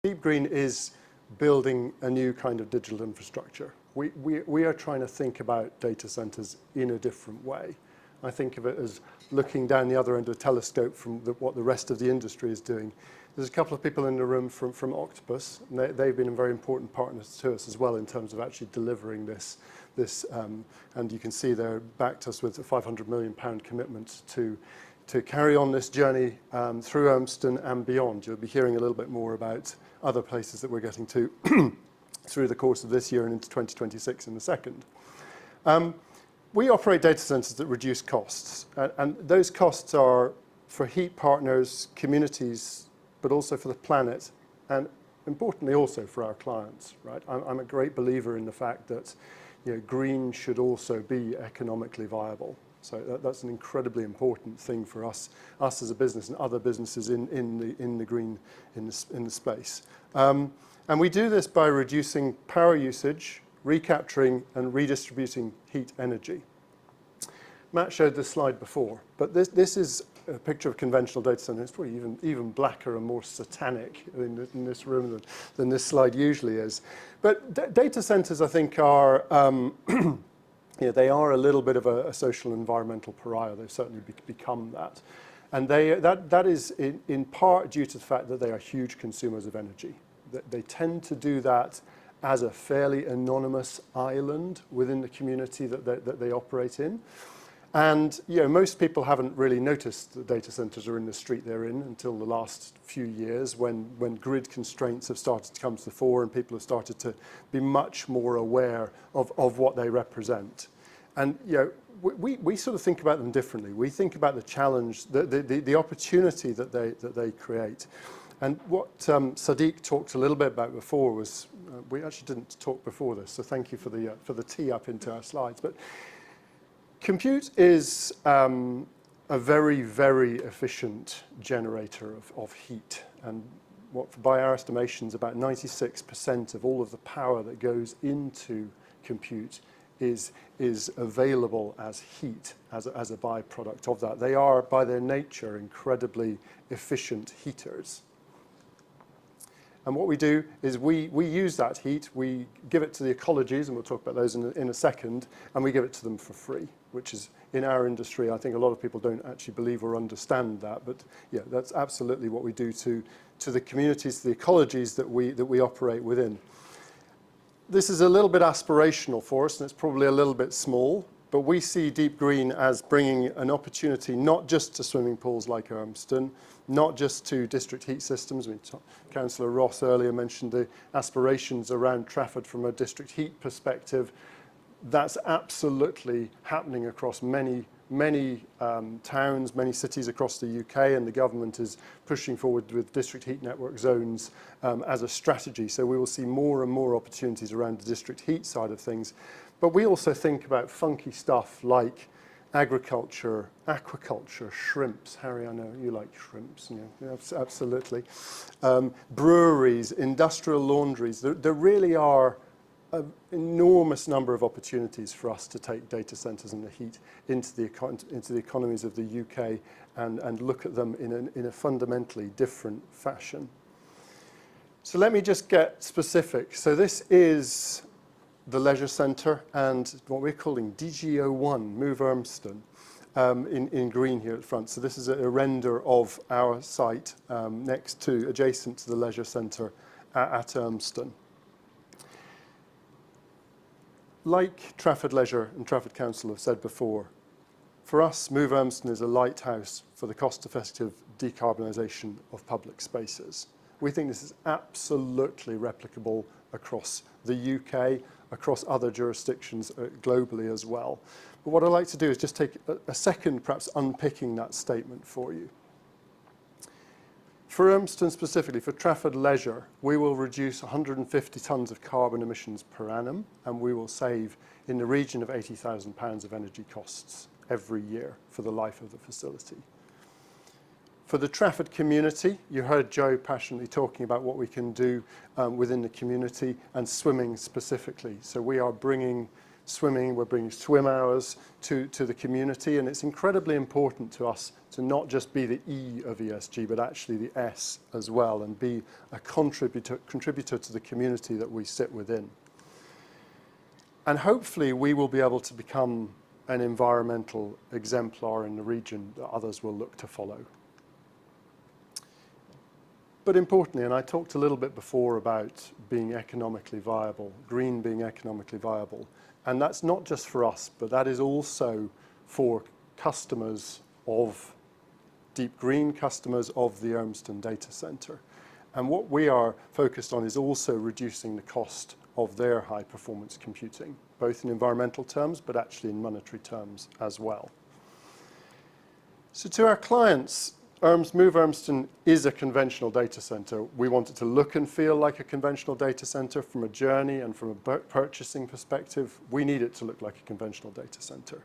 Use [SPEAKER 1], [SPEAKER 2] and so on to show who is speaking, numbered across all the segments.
[SPEAKER 1] Deep Green is building a new kind of digital infrastructure. We are trying to think about data centers in a different way. I think of it as looking down the other end of the telescope from what the rest of the industry is doing. There's a couple of people in the room from Octopus, and they've been a very important partners to us as well in terms of actually delivering this. And you can see they're backed us with a £500 million commitment to carry on this journey through Urmston and beyond. You'll be hearing a little bit more about other places that we're getting to through the course of this year and into 2026 in a second. We operate data centers that reduce costs, and those costs are for heat partners, communities, but also for the planet, and importantly also for our clients, right? I'm a great believer in the fact that green should also be economically viable. So that's an incredibly important thing for us as a business and other businesses in the green in the space. And we do this by reducing power usage, recapturing and redistributing heat energy. Matt showed this slide before, but this is a picture of a conventional data center. It's probably even blacker and more satanic in this room than this slide usually is. But data centers, I think, are they are a little bit of a social environmental pariah. They've certainly become that. And that is in part due to the fact that they are huge consumers of energy. They tend to do that as a fairly anonymous island within the community that they operate in. And most people haven't really noticed that data centers are in the street they're in until the last few years when grid constraints have started to come to the fore and people have started to be much more aware of what they represent. And we sort of think about them differently. We think about the challenge, the opportunity that they create. And what Sadiq talked a little bit about before was, we actually didn't talk before this, so thank you for the tee up into our slides. But compute is a very, very efficient generator of heat. And by our estimations, about 96% of all of the power that goes into compute is available as heat, as a byproduct of that. They are, by their nature, incredibly efficient heaters. And what we do is we use that heat, we give it to the ecologies, and we'll talk about those in a second, and we give it to them for free, which is, in our industry, I think a lot of people don't actually believe or understand that, but yeah, that's absolutely what we do to the communities, the ecologies that we operate within. This is a little bit aspirational for us, and it's probably a little bit small, but we see Deep Green as bringing an opportunity not just to swimming pools like Urmston, not just to district heat systems. Councillor Ross earlier mentioned the aspirations around Trafford from a district heat perspective. That's absolutely happening across many towns, many cities across the UK, and the government is pushing forward with district heat network zones as a strategy. So we will see more and more opportunities around the district heat side of things. But we also think about funky stuff like agriculture, aquaculture, shrimps. Harry, I know you like shrimps. Yeah, absolutely. Breweries, industrial laundries. There really are an enormous number of opportunities for us to take data centers and the heat into the economies of the UK and look at them in a fundamentally different fashion. So let me just get specific. So this is the leisure centre and what we're calling DG01, Move Urmston, in green here at front. So this is a render of our site adjacent to the leisure centre at Urmston. Like Trafford Leisure and Trafford Council have said before, for us, Move Urmston is a lighthouse for the cost-effective decarbonisation of public spaces. We think this is absolutely replicable across the UK, across other jurisdictions globally as well. But what I'd like to do is just take a second, perhaps unpicking that statement for you. For Urmston specifically, for Trafford Leisure, we will reduce 150 tonnes of carbon emissions per annum, and we will save in the region of £80,000 of energy costs every year for the life of the facility. For the Trafford community, you heard Joe passionately talking about what we can do within the community and swimming specifically. So we are bringing swimming, we're bringing swim hours to the community, and it's incredibly important to us to not just be the E of ESG, but actually the S as well, and be a contributor to the community that we sit within. And hopefully we will be able to become an environmental exemplar in the region that others will look to follow. But importantly, and I talked a little bit before about being economically viable, green being economically viable, and that's not just for us, but that is also for customers of Deep Green, customers of the Urmston data center. And what we are focused on is also reducing the cost of their high performance computing, both in environmental terms, but actually in monetary terms as well. So to our clients, Move Urmston is a conventional data center. We want it to look and feel like a conventional data center from a journey and from a purchasing perspective. We need it to look like a conventional data center.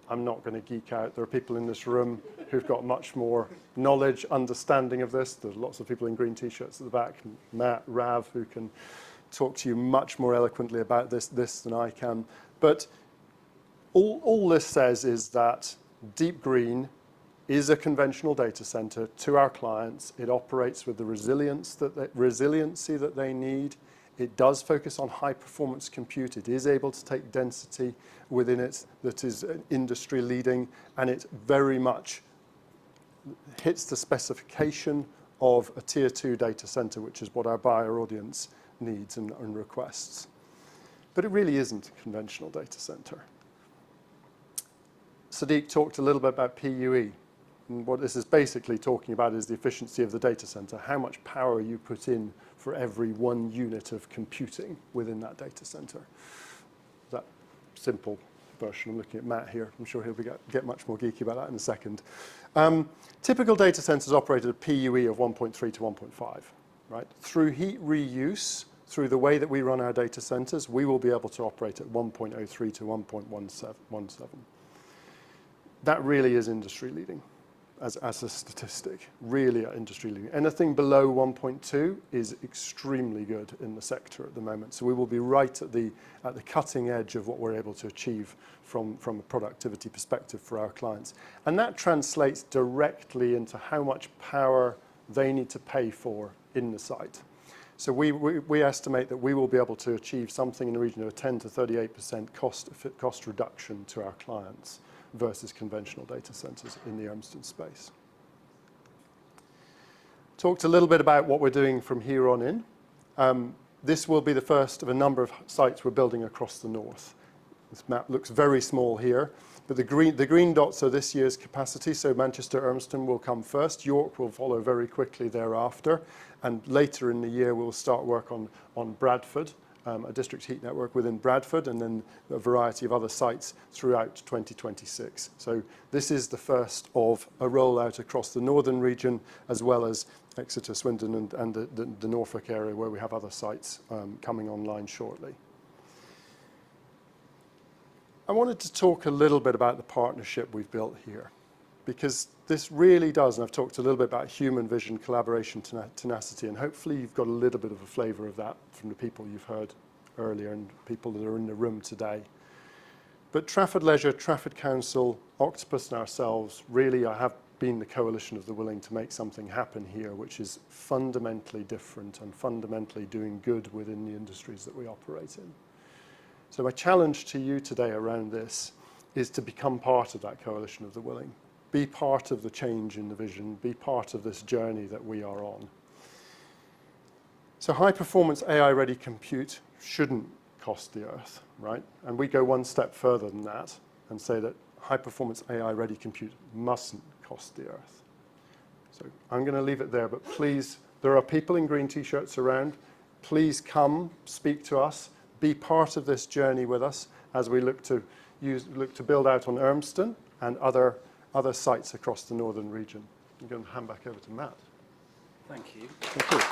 [SPEAKER 1] I'm not going to geek out. There are people in this room who've got much more knowledge, understanding of this. There's lots of people in green t-shirts at the back, Matt, Rav, who can talk to you much more eloquently about this than I can. But all this says is that Deep Green is a conventional data center to our clients. It operates with the resiliency that they need. It does focus on high performance compute. It is able to take density within it that is industry leading, and it very much hits the specification of a tier 2 data center, which is what our buyer audience needs and requests. But it really isn't a conventional data center. Sadiq talked a little bit about PUE. And what this is basically talking about is the efficiency of the data center, how much power you put in for every 1 unit of computing within that data center. That simple version. I'm looking at Matt here. I'm sure he'll get much more geeky about that in a second. Typical data centers operate at a PUE of 1.3 to 1.5, right? Through heat reuse, through the way that we run our data centers, we will be able to operate at 1.03 to 1.17. That really is industry leading. As a statistic, really industry leading. Anything below 1.2 is extremely good in the sector at the moment. So we will be right at the cutting edge of what we're able to achieve from a productivity perspective for our clients. And that translates directly into how much power they need to pay for in the site. So we estimate that we will be able to achieve something in the region of a 10 to 38% cost reduction to our clients versus conventional data centers in the Urmston space. Talked a little bit about what we're doing from here on in. This will be the first of a number of sites we're building across the north. This map looks very small here, but the green dots are this year's capacity, so Manchester Urmston will come first. York will follow very quickly thereafter, and later in the year we'll start work on Bradford, a district heat network within Bradford, and then a variety of other sites throughout 2026. So this is the first of a rollout across the northern region, as well as Exeter, Swindon, and the Norfolk area, where we have other sites coming online shortly. I wanted to talk a little bit about the partnership we've built here, because this really does, and I've talked a little bit about human vision, collaboration, tenacity, and hopefully you've got a little bit of a flavour of that from the people you've heard earlier and people that are in the room today. But Trafford Leisure, Trafford Council, Octopus and ourselves really have been the coalition of the willing to make something happen here, which is fundamentally different and fundamentally doing good within the industries that we operate in. So my challenge to you today around this is to become part of that coalition of the willing. Be part of the change in the vision, be part of this journey that we are on. So high performance AI ready compute shouldn't cost the earth, right? And we go one step further than that and say that high performance AI ready compute mustn't cost the earth. So I'm going to leave it there, but please, there are people in green t-shirts around. Please come, speak to us, be part of this journey with us as we look to build out on Urmston and other sites across the northern region. I'm going to hand back over to Matt.
[SPEAKER 2] Thank you.
[SPEAKER 1] Thank you.